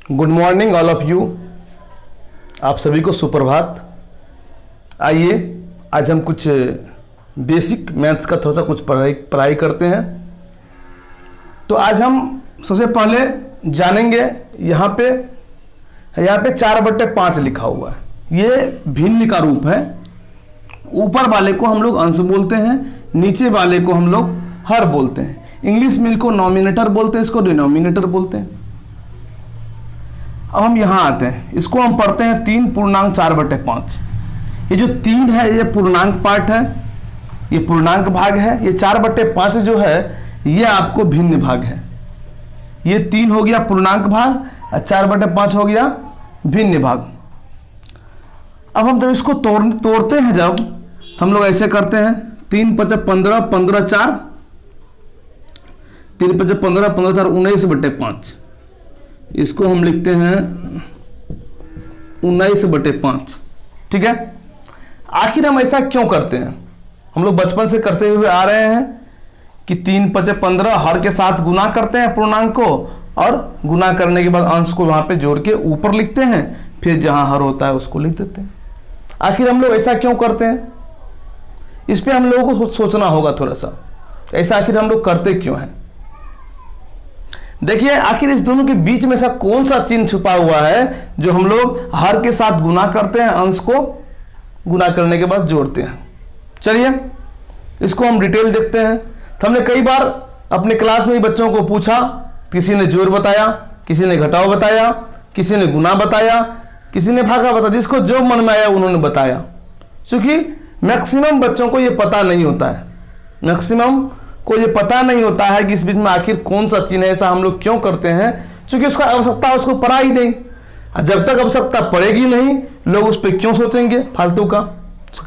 Good morning all of you. आप सभी को सुप्रभात। आइए आज हम कुछ बेसिक मैथ्स का थोड़ा सा कुछ पढ़ाई करते हैं। तो आज हम सबसे पहले जानेंगे यहाँ पे 4/5 लिखा हुआ है। ये भिन्न का रूप है। ऊपर वाले को हम लोग अंश बोलते हैं, नीचे वाले को हम लोग हर बोलते हैं। इंग्लिश में इनको नॉमिनेटर बोलते हैं, इसको डिनोमिनेटर बोलते हैं। अब हम यहाँ आते हैं, इसको हम पढ़ते हैं 3 पूर्णांक 4/5। ये जो 3 है ये पूर्णांक पार्ट है, ये पूर्णांक भाग है। ये 4/5 जो है ये आपको भिन्न भाग है। ये 3 हो गया पूर्णांक भाग और 4/5 हो गया भिन्न भाग। अब हम जब इसको तोड़ते हैं, जब हम लोग ऐसे करते हैं 3 × 5 = 15, 15 × 4 3 × 5 = 15, 15 × 4 = 19/5। इसको हम लिखते हैं 19/5। ठीक है। आखिर हम ऐसा क्यों करते हैं? हम लोग बचपन से करते हुए आ रहे हैं कि 3 × 5 = 15 हर के साथ गुना करते हैं पूर्णांक को, और गुना करने के बाद अंश को वहां पे जोड़ के ऊपर लिखते हैं, फिर जहां हर होता है उसको लिख देते हैं। आखिर हम लोग ऐसा क्यों करते हैं? इस पे हम लोगों को सोचना होगा थोड़ा सा, ऐसा आखिर हम लोग करते क्यों हैं। देखिए, आखिर इस दोनों के बीच में ऐसा कौन सा चिन्ह छुपा हुआ है जो हम लोग हर के साथ गुना करते हैं, अंश को गुना करने के बाद जोड़ते हैं। चलिए इसको हम डिटेल देखते हैं। तो हमने कई बार अपने क्लास में ही बच्चों को पूछा, किसी ने जोड़ बताया, किसी ने घटाव बताया, किसी ने गुना बताया, किसी ने भागा बताया, जिसको जो मन में आया उन्होंने बताया। क्योंकि मैक्सिमम बच्चों को ये पता नहीं होता है, मैक्सिमम को ये पता नहीं होता है कि इस बीच में आखिर कौन सा चिन्ह है, ऐसा हम लोग क्यों करते हैं। क्योंकि उसका आवश्यकता उसको पड़ा ही नहीं। जब तक आवश्यकता पड़ेगी नहीं, लोग उस पर क्यों सोचेंगे? फालतू का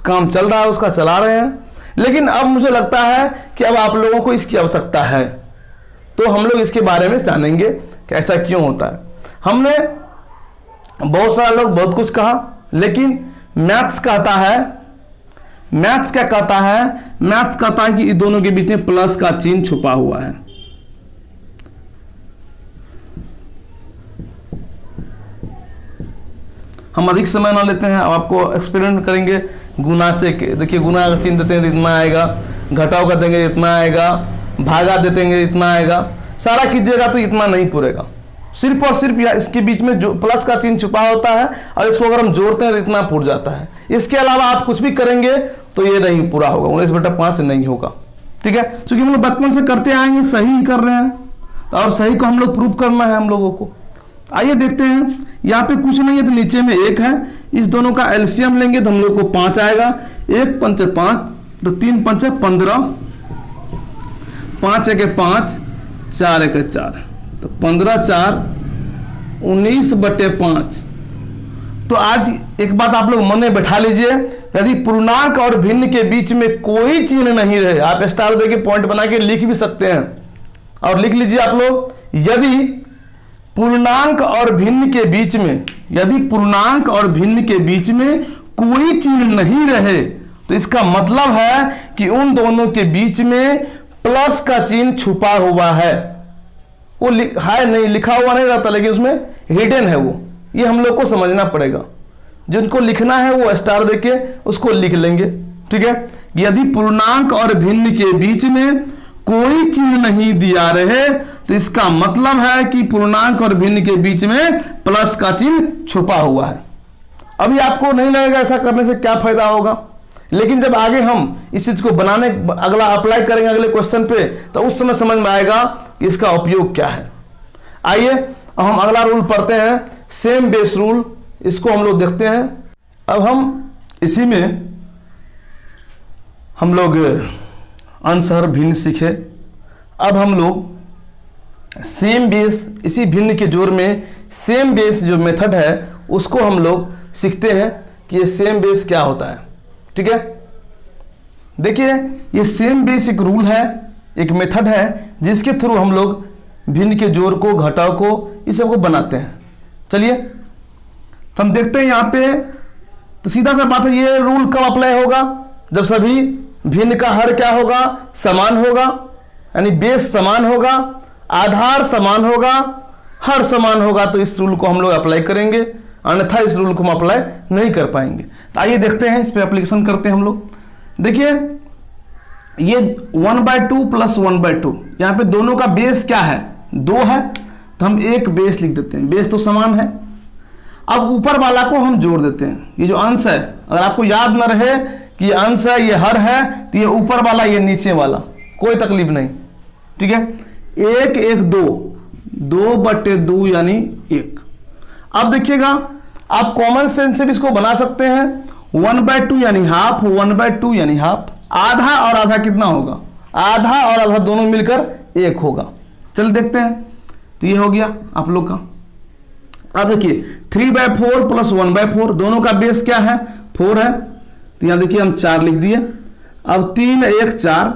काम चल रहा है, उसका चला रहे हैं। लेकिन अब मुझे लगता है कि अब आप लोगों को इसकी आवश्यकता है, तो हम लोग इसके बारे में जानेंगे कि ऐसा क्यों होता है। हमने बहुत सारे लोग बहुत कुछ कहा, लेकिन मैथ्स कहता है, मैथ्स क्या कहता है? मैथ्स कहता है कि इन दोनों के बीच में प्लस का चिन्ह छुपा हुआ है। हम अधिक समय ना लेते हैं, अब आपको एक्सपेरिमेंट करेंगे। गुना से देखिए, गुना का चिन्ह देते हैं तो इतना आएगा, घटाव का देंगे इतना आएगा, भागा देते इतना आएगा, सारा कीजिएगा तो इतना नहीं पूरेगा। सिर्फ और सिर्फ इसके बीच में जो प्लस का चिन्ह छुपा होता है, और इसको अगर हम जोड़ते हैं तो इतना पूर जाता है। इसके अलावा आप कुछ भी करेंगे तो ये नहीं पूरा होगा, 19/5 नहीं होगा। ठीक है, क्योंकि हम लोग बचपन से करते आएंगे, सही कर रहे हैं, और सही को हम लोग प्रूव करना है हम लोगों को। आइए देखते हैं, यहाँ पे कुछ नहीं है तो नीचे में 1 है। इस दोनों का एलसीएम लेंगे तो हम लोग को 5 आएगा। 1 × 5 = 5, तो 3 × 5 = 15, 5 × 1 = 5, 4 × 1 = 4, तो 15 × 4 = 19/5। तो आज एक बात आप लोग मन में बैठा लीजिए, यदि पूर्णांक और भिन्न के बीच में कोई चिन्ह नहीं रहे, आप स्टार दे के पॉइंट बना के लिख भी सकते हैं, और लिख लीजिए आप लोग, यदि पूर्णांक और भिन्न के बीच में, यदि पूर्णांक और भिन्न के बीच में कोई चिन्ह नहीं रहे, तो इसका मतलब है कि उन दोनों के बीच में प्लस का चिन्ह छुपा हुआ है। वो है नहीं, लिखा हुआ नहीं रहता, लेकिन उसमें हिडन है वो। ये हम लोग को समझना पड़ेगा। जिनको लिखना है वो स्टार देके उसको लिख लेंगे। ठीक है, यदि पूर्णांक और भिन्न के बीच में कोई चिन्ह नहीं दिया रहे, तो इसका मतलब है कि पूर्णांक और भिन्न के बीच में प्लस का चिन्ह छुपा हुआ है। अभी आपको नहीं लगेगा ऐसा करने से क्या फायदा होगा, लेकिन जब आगे हम इस चीज को बनाने, अगला अप्लाई करेंगे अगले क्वेश्चन पे, तो उस समय समझ में आएगा इसका उपयोग क्या है। आइए हम अगला रूल पढ़ते हैं, सेम बेस रूल। इसको हम लोग देखते हैं। अब हम इसी में हम लोग अंश हर भिन्न सीखे। अब हम लोग सेम बेस, इसी भिन्न के जोड़ में सेम बेस जो मेथड है उसको हम लोग सीखते हैं कि ये सेम बेस क्या होता है। ठीक है, देखिए ये सेम बेस एक रूल है, एक मेथड है, जिसके थ्रू हम लोग भिन्न के जोड़ को, घटाव को, इस सब को बनाते हैं। चलिए तो हम देखते हैं यहाँ पे। तो सीधा सा बात है, ये रूल कब अप्लाई होगा? जब सभी भिन्न का हर क्या होगा? समान होगा, यानी बेस समान होगा, आधार समान होगा, हर समान होगा तो इस रूल को हम लोग अप्लाई करेंगे, अन्यथा इस रूल को हम अप्लाई नहीं कर पाएंगे। तो आइए देखते हैं, इस पर एप्लीकेशन करते हैं हम लोग। देखिए ये 1/2 प्लस 1/2, यहाँ पे दोनों का बेस क्या है, 2 है, तो हम एक बेस लिख देते हैं, बेस तो समान है। अब ऊपर वाला को हम जोड़ देते हैं, ये जो अंश है, अगर आपको याद न रहे कि ये अंश है ये हर है, तो ये ऊपर वाला ये नीचे वाला, कोई तकलीफ नहीं, ठीक है। 1 1 2, 2/2 यानी 1। अब देखिएगा आप कॉमन सेंस से भी इसको बना सकते हैं, 1/2 यानी हाफ, 1/2 यानी हाफ। आधा और आधा कितना होगा, आधा और आधा दोनों मिलकर 1 होगा। चलिए देखते हैं, तो ये हो गया आप लोग का। अब देखिए 3/4 प्लस 1/4, दोनों का बेस क्या है, 4 है, तो यहाँ देखिए हम 4 लिख दिए। अब 3 1 4,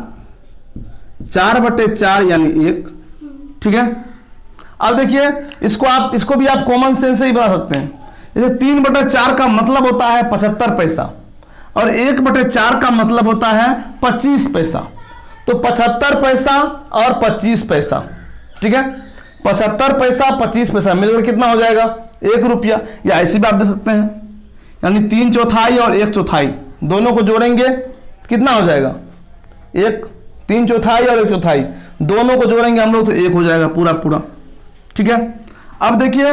4/4 यानी 1, ठीक है। अब देखिए इसको भी आप कॉमन सेंस से ही बना सकते हैं। जैसे 3/4 का मतलब होता है 75 पैसा और 1/4 का मतलब होता है 25 पैसा, तो 75 पैसा और 25 पैसा, ठीक है। 75 पैसा 25 पैसा मिलकर कितना हो जाएगा, 1 रुपया, या ऐसे भी आप दे सकते हैं, यानी 3/4 और 1/4 दोनों को जोड़ेंगे कितना हो जाएगा, 1, 3/4 और 1/4 दोनों को जोड़ेंगे हम लोग तो 1 हो जाएगा पूरा पूरा, ठीक है। अब देखिए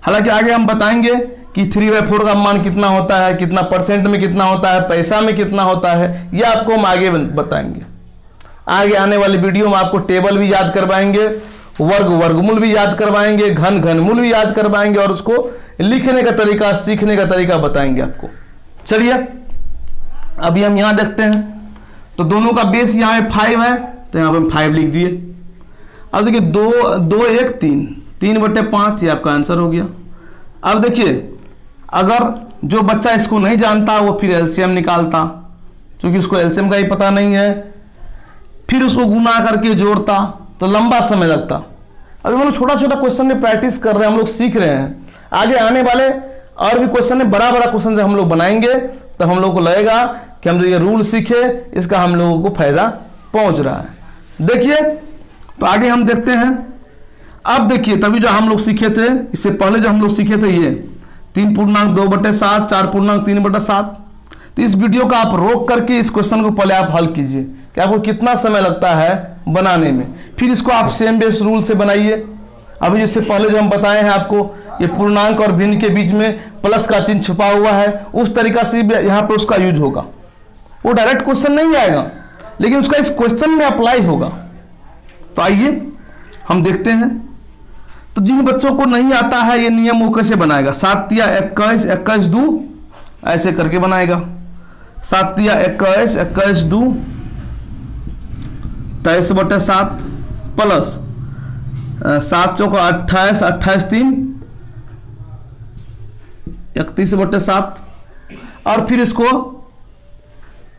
हालांकि आगे हम बताएंगे कि 3/4 का मान कितना होता है, कितना परसेंट में कितना होता है, पैसा में कितना होता है, ये आपको हम आगे बताएंगे। आगे आने वाली वीडियो में आपको टेबल भी याद करवाएंगे, वर्गमूल भी याद करवाएंगे, घनमूल भी याद करवाएंगे और उसको लिखने का तरीका, सीखने का तरीका बताएंगे आपको। चलिए अभी हम यहाँ देखते हैं, तो दोनों का बेस यहाँ पे 5 है, तो यहाँ पे 5 लिख दिए। अब देखिए 2 2 1 3, 3/5 ये आपका आंसर हो गया। अब देखिए अगर जो बच्चा इसको नहीं जानता वो फिर एलसीएम निकालता, क्योंकि उसको एलसीएम का ही पता नहीं है, फिर उसको गुना करके जोड़ता तो लंबा समय लगता। अभी हम लोग छोटा छोटा क्वेश्चन में प्रैक्टिस कर रहे हैं, हम लोग सीख रहे हैं। आगे आने वाले और भी क्वेश्चन में बड़ा क्वेश्चन जब हम लोग बनाएंगे तब हम लोग को लगेगा कि हम जो ये रूल सीखे इसका हम लोगों को फायदा पहुंच रहा है। देखिए तो आगे हम देखते हैं। अब देखिए तभी जो हम लोग सीखे थे, इससे पहले जो हम लोग सीखे थे ये 3/2/7, 4/3/7। तो इस वीडियो को आप रोक करके इस क्वेश्चन को पहले आप हल कीजिए कि आपको कितना समय लगता है बनाने में, फिर इसको आप सेम बेस रूल से बनाइए। अभी इससे पहले जो हम बताए हैं आपको, ये पूर्णांक और भिन्न के बीच में प्लस का चिन्ह छुपा हुआ है, उस तरीका से यहाँ पे उसका यूज होगा। वो डायरेक्ट क्वेश्चन नहीं आएगा लेकिन उसका इस क्वेश्चन में अप्लाई होगा। तो आइए हम देखते हैं। तो जिन बच्चों को नहीं आता है ये नियम वो कैसे बनाएगा, 7 या 21, 21 2 ऐसे करके बनाएगा। 7 या 21, 21 2 23/7 प्लस 7 चौका 28, 28 3 31/7, और फिर इसको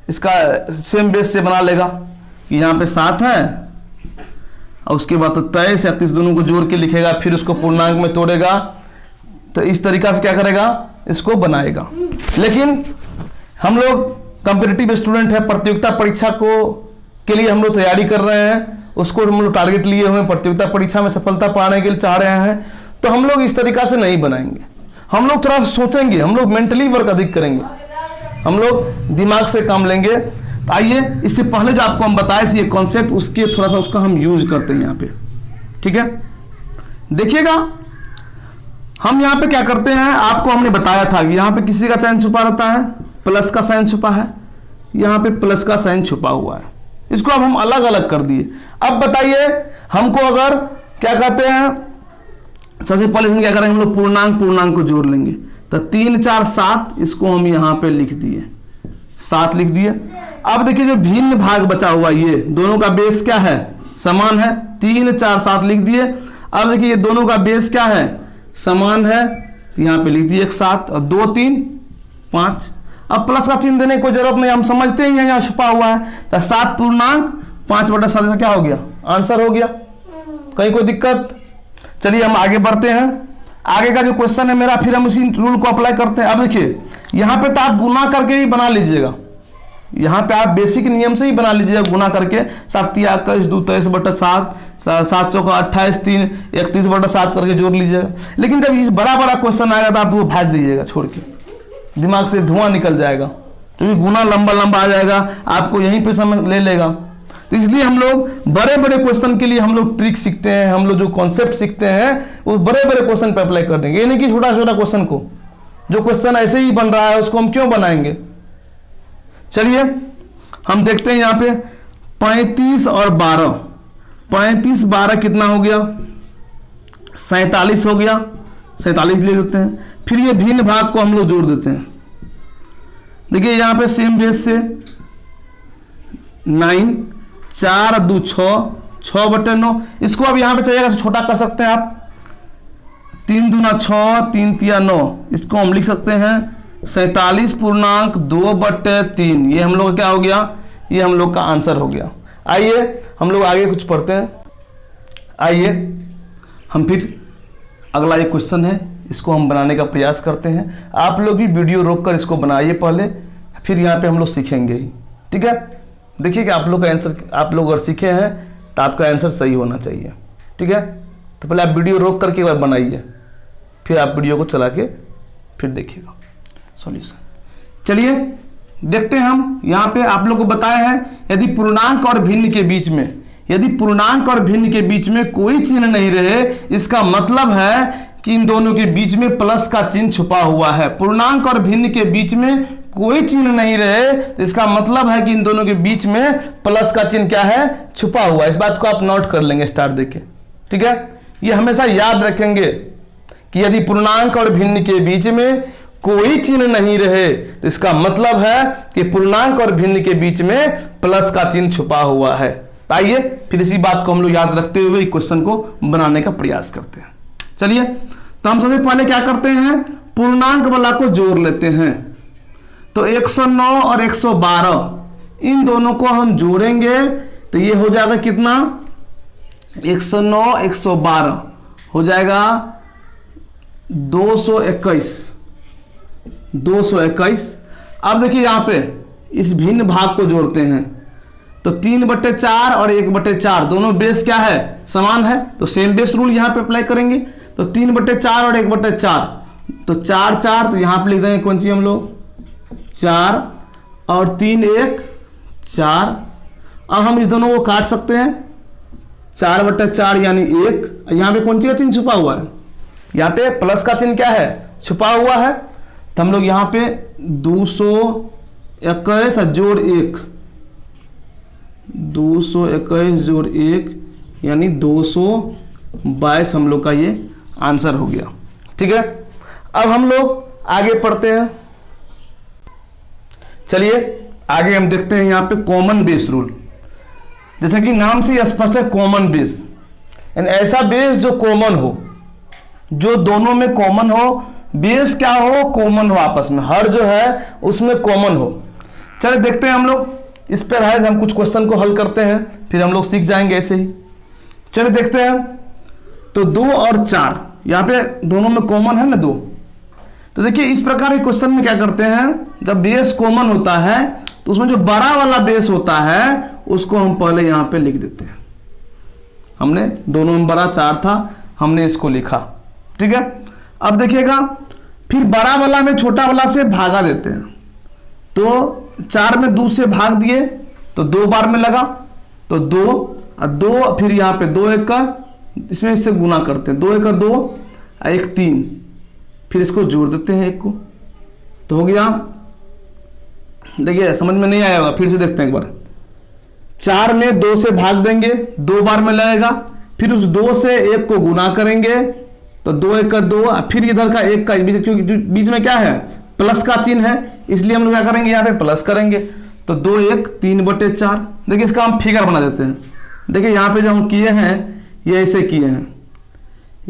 इसका सेम बेस से बना लेगा कि यहाँ पे 7 है और उसके बाद तो 23 31 दोनों को जोड़ के लिखेगा, फिर उसको पूर्णांक में तोड़ेगा। तो इस तरीका से क्या करेगा, इसको बनाएगा। लेकिन हम लोग कॉम्पिटिटिव स्टूडेंट है, प्रतियोगिता परीक्षा के लिए हम लोग तैयारी कर रहे हैं, उसको हम लोग टारगेट लिए हुए, प्रतियोगिता परीक्षा में सफलता पाने के लिए चाह रहे हैं। तो हम लोग इस तरीका से नहीं बनाएंगे, हम लोग थोड़ा सोचेंगे, हम लोग मेंटली वर्क अधिक करेंगे, हम लोग दिमाग से काम लेंगे। तो आइए इससे पहले जो आपको हम बताए थे ये कॉन्सेप्ट, उसके थोड़ा सा उसका हम यूज करते हैं यहाँ पे, ठीक है। देखिएगा हम यहाँ पे क्या करते हैं, आपको हमने बताया था कि यहाँ पे किसी का साइन छुपा रहता है, प्लस का साइन छुपा है, यहाँ पे प्लस का साइन छुपा हुआ है, इसको अब हम अलग अलग कर दिए। अब बताइए हमको अगर क्या कहते हैं, सबसे पहले इसमें क्या करेंगे, हम लोग पूर्णांक को जोड़ लेंगे। तो 3 4 7 इसको हम यहाँ पे लिख दिए, 7 लिख दिए। अब देखिए जो भिन्न भाग बचा हुआ ये दोनों का बेस क्या है, समान है, 3 4 7 लिख दिए। अब देखिए ये दोनों का बेस क्या है, समान है, यहाँ पे लिख दिए 7 और 2 3 5। अब प्लस का चिन्ह देने की कोई जरूरत नहीं, हम समझते ही हैं यहाँ छुपा हुआ है। तो 7 पूर्णांक 5/7 क्या हो गया, आंसर हो गया। कहीं कोई दिक्कत? चलिए हम आगे बढ़ते हैं। आगे का जो क्वेश्चन है मेरा, फिर हम उसी रूल को अप्लाई करते हैं। अब देखिए यहाँ पे तो आप गुना करके ही बना लीजिएगा, यहाँ पे आप बेसिक नियम से ही बना लीजिएगा गुना करके। 7 या 21 2 23/7 7 चौका 28, 3 31/7 करके जोड़ लीजिएगा। लेकिन जब इस बड़ा बड़ा क्वेश्चन आएगा तो आप वो भाग दीजिएगा छोड़ के, दिमाग से धुआं निकल जाएगा, क्योंकि गुना लंबा लंबा आ जाएगा, आपको यहीं पे समय ले लेगा। तो इसलिए हम लोग बड़े बड़े क्वेश्चन के लिए हम लोग ट्रिक सीखते हैं, हम लोग जो कॉन्सेप्ट सीखते हैं वो बड़े बड़े क्वेश्चन पे अप्लाई कर देंगे। ये नहीं कि छोटा छोटा क्वेश्चन को, जो क्वेश्चन ऐसे ही बन रहा है उसको हम क्यों बनाएंगे। चलिए हम देखते हैं यहाँ पे 35 और 12, 35 12 कितना हो गया, 47 हो गया, 47 ले देते हैं। फिर ये भिन्न भाग को हम लोग जोड़ देते हैं। देखिए यहाँ पे सेम बेस से 9, 4 2 6, 6/9। इसको अब यहाँ पे चाहिएगा छोटा कर सकते हैं आप, 3 दूना 6, 3 तिया 9। इसको हम लिख सकते हैं 47.2/3। ये हम लोग का क्या हो गया, ये हम लोग का आंसर हो गया। आइए हम लोग आगे कुछ पढ़ते हैं। आइए हम फिर अगला एक क्वेश्चन है, इसको हम बनाने का प्रयास करते हैं। आप लोग भी वीडियो रोककर इसको बनाइए पहले, फिर यहाँ पे हम लोग सीखेंगे ही, ठीक है। देखिए कि आप लोग का आंसर, आप लोग अगर सीखे हैं तो आपका आंसर सही होना चाहिए, ठीक है। तो पहले आप वीडियो रोक करके एक बार बनाइए, फिर आप वीडियो को चला के फिर देखिएगा सॉल्यूशन। चलिए देखते हैं हम। यहाँ पे आप लोग को बताया है, यदि पूर्णांक और भिन्न के बीच में, यदि पूर्णांक और भिन्न के बीच में कोई चिन्ह नहीं रहे, इसका मतलब है कि इन दोनों के बीच में प्लस का चिन्ह छुपा हुआ है। पूर्णांक और भिन्न के बीच में कोई चिन्ह नहीं रहे तो इसका मतलब है कि इन दोनों के बीच में प्लस का चिन्ह क्या है, छुपा हुआ है। इस बात को आप नोट कर लेंगे स्टार देके, ठीक है। ये हमेशा याद रखेंगे कि यदि पूर्णांक और भिन्न के बीच में कोई चिन्ह नहीं रहे तो इसका मतलब है कि पूर्णांक और भिन्न के बीच में प्लस का चिन्ह छुपा हुआ है। आइए फिर इसी बात को हम लोग याद रखते हुए क्वेश्चन को बनाने का प्रयास करते हैं। चलिए तो हम सबसे पहले क्या करते हैं, पूर्णांक वाला को जोड़ लेते हैं। तो 109 और 112 इन दोनों को हम जोड़ेंगे तो ये हो जाएगा कितना, 109 112 हो जाएगा 221। अब देखिए यहाँ पे इस भिन्न भाग को जोड़ते हैं तो 3/4 और 1/4 दोनों बेस क्या है, समान है। तो सेम बेस रूल यहाँ पे अप्लाई करेंगे। तो 3/4 और 1/4 तो 4 4, तो यहाँ पे लिख देंगे कौन सी हम लोग 4 और 3 1 4। अब हम इस दोनों को काट सकते हैं, 4/4 यानी 1। यहाँ पे कौन सी का चिन्ह छुपा हुआ है, यहाँ पे प्लस का चिन्ह क्या है, छुपा हुआ है। तो हम लोग यहाँ पे 221 जोड़ 1, 221 जोड़ 1 यानी 222 हम लोग का ये आंसर हो गया, ठीक है। अब हम लोग आगे पढ़ते हैं। चलिए आगे हम देखते हैं यहाँ पे कॉमन बेस रूल। जैसा कि नाम से स्पष्ट है, कॉमन बेस यानी ऐसा बेस जो कॉमन हो, जो दोनों में कॉमन हो। बेस क्या हो, कॉमन हो, आपस में हर जो है उसमें कॉमन हो। चलिए देखते हैं हम लोग इस पर है, हम कुछ क्वेश्चन को हल करते हैं, फिर हम लोग सीख जाएंगे ऐसे ही। चलिए देखते हैं। तो 2 और 4 यहाँ पे दोनों में कॉमन है ना 2। तो देखिए इस प्रकार के क्वेश्चन में क्या करते हैं, जब बेस कॉमन होता है तो उसमें जो बड़ा वाला बेस होता है उसको हम पहले यहाँ पे लिख देते हैं। हमने दोनों में बड़ा 4 था, हमने इसको लिखा, ठीक है। अब देखिएगा फिर बड़ा वाला में छोटा वाला से भागा देते हैं। तो 4 में 2 से भाग दिए तो 2 बार में लगा, तो 2 और 2, फिर यहाँ पे 2 1 का, इसमें इससे गुना करते हैं, 2 1 का 2 और 1 3, फिर इसको जोड़ देते हैं 1 को, तो हो गया। देखिए समझ में नहीं आया होगा, फिर से देखते हैं एक बार। 4 में 2 से भाग देंगे, 2 बार में लगेगा, फिर उस 2 से 1 को गुना करेंगे तो 2 1 का 2, फिर इधर का 1 का, क्योंकि बीच में क्या है, प्लस का चिन्ह है, इसलिए हम लोग क्या करेंगे, यहाँ पे प्लस करेंगे। तो 2 1 3/4। देखिए इसका हम फिगर बना देते हैं। देखिए यहाँ पे जो हम किए हैं ये ऐसे किए हैं,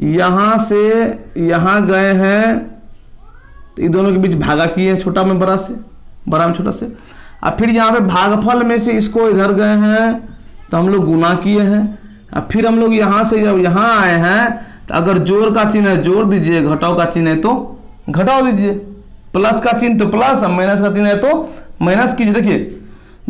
यहाँ से यहाँ गए हैं, तो इन दोनों के बीच भागा किए हैं, छोटा में बड़ा से, बड़ा में छोटा से। अब फिर यहाँ पे भागफल में से इसको इधर गए हैं तो हम लोग गुना किए हैं। अब फिर हम लोग यहाँ से जब यहाँ आए हैं तो अगर जोड़ का चिन्ह है जोड़ दीजिए, घटाव का चिन्ह है तो घटाव दीजिए, प्लस का चिन्ह तो प्लस, और माइनस का चिन्ह है तो माइनस कीजिए। देखिए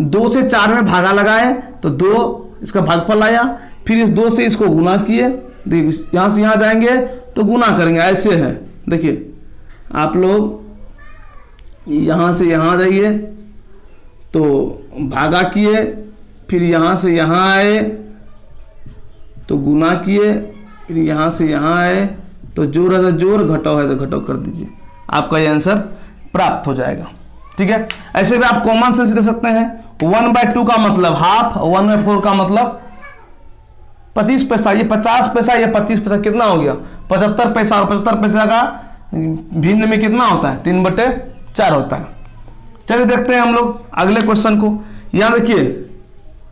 2 से 4 में भागा लगाए तो 2 इसका भागफल आया, फिर इस 2 से इसको गुना किए, देखिए यहाँ से यहाँ जाएंगे तो गुना करेंगे, ऐसे है। देखिए आप लोग यहाँ से यहाँ जाइए तो भागा किए, फिर यहाँ से यहाँ आए तो गुना किए, फिर यहाँ से यहाँ आए तो जोड़ है तो जोड़, घटाओ है तो घटाओ कर दीजिए, आपका ये आंसर प्राप्त हो जाएगा। ठीक है, ऐसे भी आप कॉमन सेंस दे सकते हैं। 1/2 का मतलब हाफ, 1/4 का मतलब 25 पैसा, ये 50 पैसा, ये 25 पैसा, कितना हो गया 75 पैसा। और 75 पैसा का भिन्न में कितना होता है 3/4 होता है। चलिए देखते हैं हम लोग अगले क्वेश्चन को। यहाँ देखिए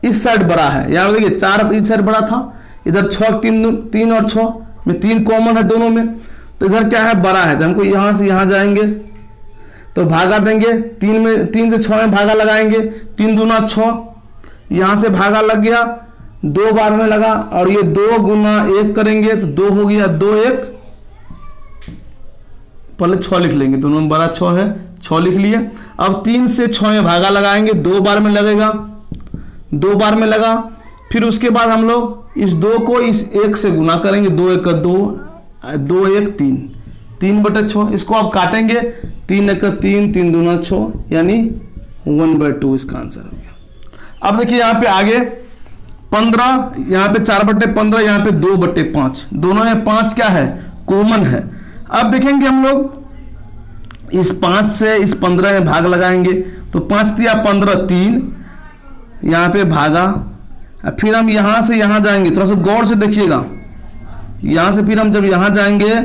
इस साइड बड़ा है, यहाँ देखिए 4 इस साइड बड़ा था, इधर 6 3 और 6 में 3 कॉमन है दोनों में, तो इधर क्या है बड़ा है, तो हमको यहाँ से यहाँ जाएंगे तो भागा देंगे, 3 से 6 में भागा लगाएंगे, 3 दूना 6, यहाँ से भागा लग गया, 2 बार में लगा, और ये 2 गुना 1 करेंगे तो 2 हो गया, 2 1, पहले 6 लिख लेंगे, दोनों में बड़ा 6 है, 6 लिख लिए। अब 3 से 6 में भागा लगाएंगे, 2 बार में लगेगा, 2 बार में लगा, फिर उसके बाद हम लोग इस 2 को इस 1 से गुना करेंगे, 2 1 2, 2 1 3, 3/6, इसको आप काटेंगे, 3 1 3, 3 दूना 6, यानी 1/2 इसका आंसर हो गया। अब देखिए यहाँ पे आगे 15, यहाँ पे 4/15, यहाँ पे 2/5, दोनों में 5 क्या है कॉमन है। अब देखेंगे हम लोग इस 5 से इस 15 में भाग लगाएंगे, तो 5 तिया 15, 3, यहाँ पे भागा, फिर हम यहाँ से यहाँ जाएंगे, थोड़ा सा गौर से देखिएगा, यहाँ से फिर हम जब यहाँ जाएंगे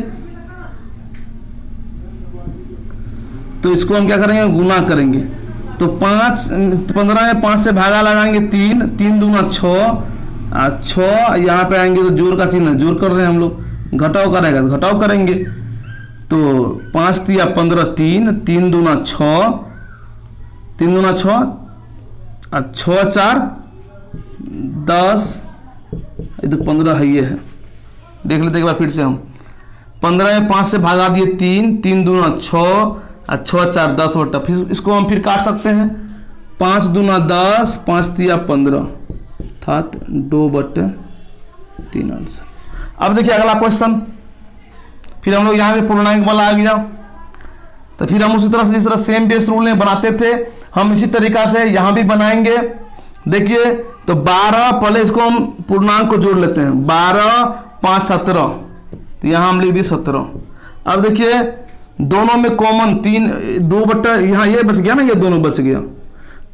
तो इसको हम क्या करेंगे गुना करेंगे, तो 15 में 5 से भागा लगाएंगे, 3 3 दूना 6, 6 यहाँ पे आएंगे तो जोड़ का चिन्ह जोड़ कर रहे हैं हम लोग, घटाव करेगा तो घटाव करेंगे, तो 5 तिया 15, 3 3 दूना 6, 3 दूना 6, 6 4 10, ये तो 15 है, ये है, देख लेते एक बार फिर से हम 15 में 5 से भागा दिए, 3 3 दूना 6, 6 4 10 बटा, फिर इसको हम फिर काट सकते हैं, 5 दूना 10, 5 तिया 15, अर्थात 2/3 आंसर। अब देखिए अगला क्वेश्चन, फिर हम लोग यहाँ पे पूर्णांक वाला आ गया, तो फिर हम उसी तरह से जिस तरह सेम बेस रूल में बनाते थे हम इसी तरीका से यहाँ भी बनाएंगे। देखिए तो 12, पहले इसको हम पूर्णांक को जोड़ लेते हैं, 12 5 17, तो यहाँ हम लिख दिए 17। अब देखिए दोनों में कॉमन 3, 2 यहाँ ये बच गया ना, ये दोनों बच गया,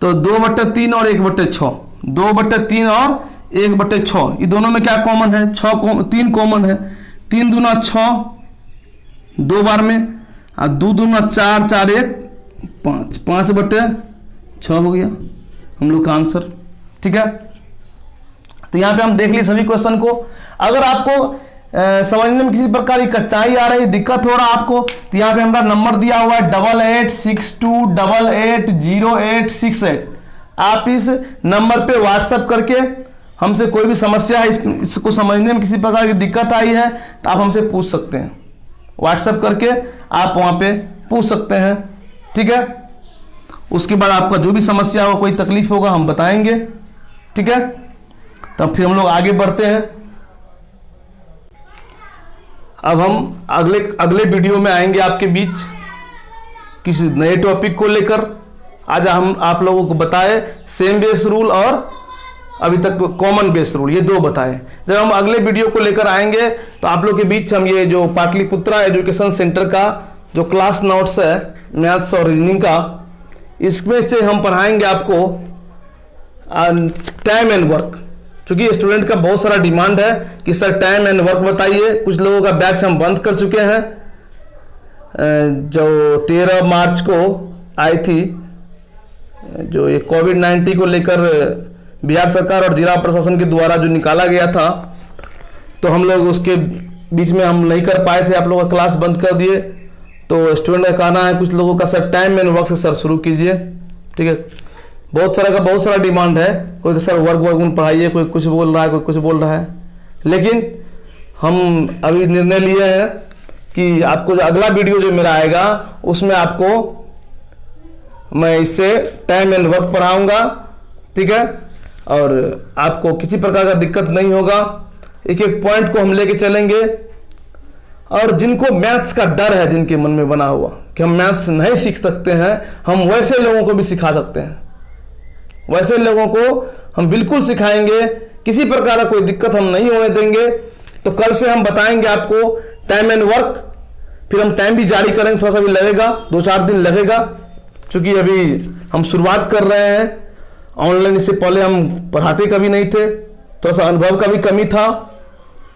तो 2/3 और 1/6, 2/3 और 1/6, ये दोनों में क्या कॉमन है 3 कॉमन है, 3 दूना 6, 2 बार में, और 2 दूना 4, 4 1 5, 5/6 हो गया हम लोग का आंसर। ठीक है, तो यहाँ पे हम देख ली सभी क्वेश्चन को। अगर आपको समझने में किसी प्रकार की कठिनाई आ रही, दिक्कत हो रहा आपको, तो यहाँ पे हमारा नंबर दिया हुआ है 8862880868। आप इस नंबर पे व्हाट्सएप करके हमसे कोई भी समस्या है, इसको समझने में किसी प्रकार की दिक्कत आई है तो आप हमसे पूछ सकते हैं, व्हाट्सएप करके आप वहाँ पे पूछ सकते हैं। ठीक है, उसके बाद आपका जो भी समस्या हो, कोई तकलीफ होगा हम बताएंगे। ठीक है, तब फिर हम लोग आगे बढ़ते हैं। अब हम अगले वीडियो में आएंगे आपके बीच किसी नए टॉपिक को लेकर। आज हम आप लोगों को बताए सेम बेस रूल और अभी तक कॉमन बेस रूल, ये 2 बताए। जब हम अगले वीडियो को लेकर आएंगे तो आप लोग के बीच हम ये जो पाटलिपुत्रा एजुकेशन सेंटर का जो क्लास नोट्स है मैथ्स और रीजनिंग का, इसमें से हम पढ़ाएंगे आपको टाइम एंड वर्क, क्योंकि स्टूडेंट का बहुत सारा डिमांड है कि सर टाइम एंड वर्क बताइए। कुछ लोगों का बैच हम बंद कर चुके हैं, जो 13 मार्च को आई थी, जो ये कोविड-19 को लेकर बिहार सरकार और जिला प्रशासन के द्वारा जो निकाला गया था, तो हम लोग उसके बीच में हम नहीं कर पाए थे, आप लोगों का क्लास बंद कर दिए। तो स्टूडेंट का कहना है कुछ लोगों का सर टाइम एंड वर्क से सर शुरू कीजिए। ठीक है, बहुत सारा डिमांड है, कोई सर वर्क पढ़ाइए, कोई कुछ बोल रहा है, कोई कुछ बोल रहा है। लेकिन हम अभी निर्णय लिए हैं कि आपको जो अगला वीडियो जो मेरा आएगा उसमें आपको मैं इससे टाइम एंड वर्क पढ़ाऊंगा। ठीक है, और आपको किसी प्रकार का दिक्कत नहीं होगा। एक एक पॉइंट को हम लेके चलेंगे। और जिनको मैथ्स का डर है, जिनके मन में बना हुआ कि हम मैथ्स नहीं सीख सकते हैं, हम वैसे लोगों को भी सिखा सकते हैं। वैसे लोगों को हम बिल्कुल सिखाएंगे, किसी प्रकार का कोई दिक्कत हम नहीं होने देंगे। तो कल से हम बताएंगे आपको टाइम एंड वर्क, फिर हम टाइम भी जारी करेंगे, थोड़ा सा भी लगेगा, 2-4 दिन लगेगा, क्योंकि अभी हम शुरुआत कर रहे हैं ऑनलाइन। इससे पहले हम पढ़ाते कभी नहीं थे, थोड़ा सा अनुभव का भी कमी था,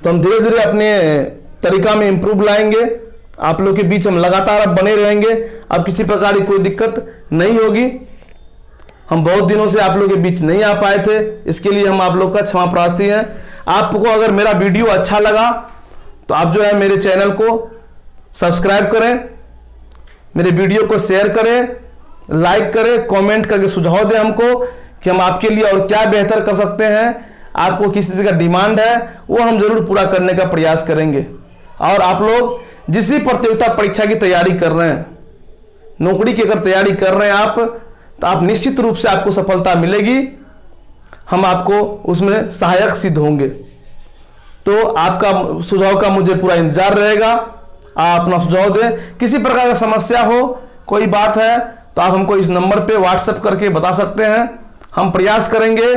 तो हम धीरे धीरे अपने तरीका में इम्प्रूव लाएंगे। आप लोग के बीच हम लगातार अब बने रहेंगे, अब किसी प्रकार की कोई दिक्कत नहीं होगी। हम बहुत दिनों से आप लोग के बीच नहीं आ पाए थे, इसके लिए हम आप लोग का क्षमा प्रार्थी हैं। आपको अगर मेरा वीडियो अच्छा लगा तो आप जो है मेरे चैनल को सब्सक्राइब करें, मेरे वीडियो को शेयर करें, लाइक करें, कमेंट करके सुझाव दें हमको कि हम आपके लिए और क्या बेहतर कर सकते हैं। आपको किसी चीज़ का डिमांड है वो हम जरूर पूरा करने का प्रयास करेंगे। और आप लोग जिस भी प्रतियोगिता परीक्षा की तैयारी कर रहे हैं, नौकरी की अगर तैयारी कर रहे हैं आप, तो आप निश्चित रूप से आपको सफलता मिलेगी। हम आपको उसमें सहायक सिद्ध होंगे। तो आपका सुझाव का मुझे पूरा इंतजार रहेगा। आप अपना सुझाव दें, किसी प्रकार का समस्या हो, कोई बात है तो आप हमको इस नंबर पे व्हाट्सएप करके बता सकते हैं। हम प्रयास करेंगे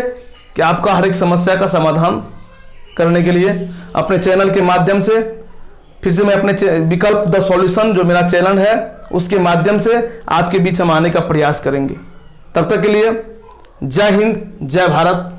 कि आपका हर एक समस्या का समाधान करने के लिए अपने चैनल के माध्यम से, फिर से मैं अपने विकल्प द सॉल्यूशन जो मेरा चैनल है उसके माध्यम से आपके बीच हम आने का प्रयास करेंगे। तब तक के लिए जय हिंद, जय भारत।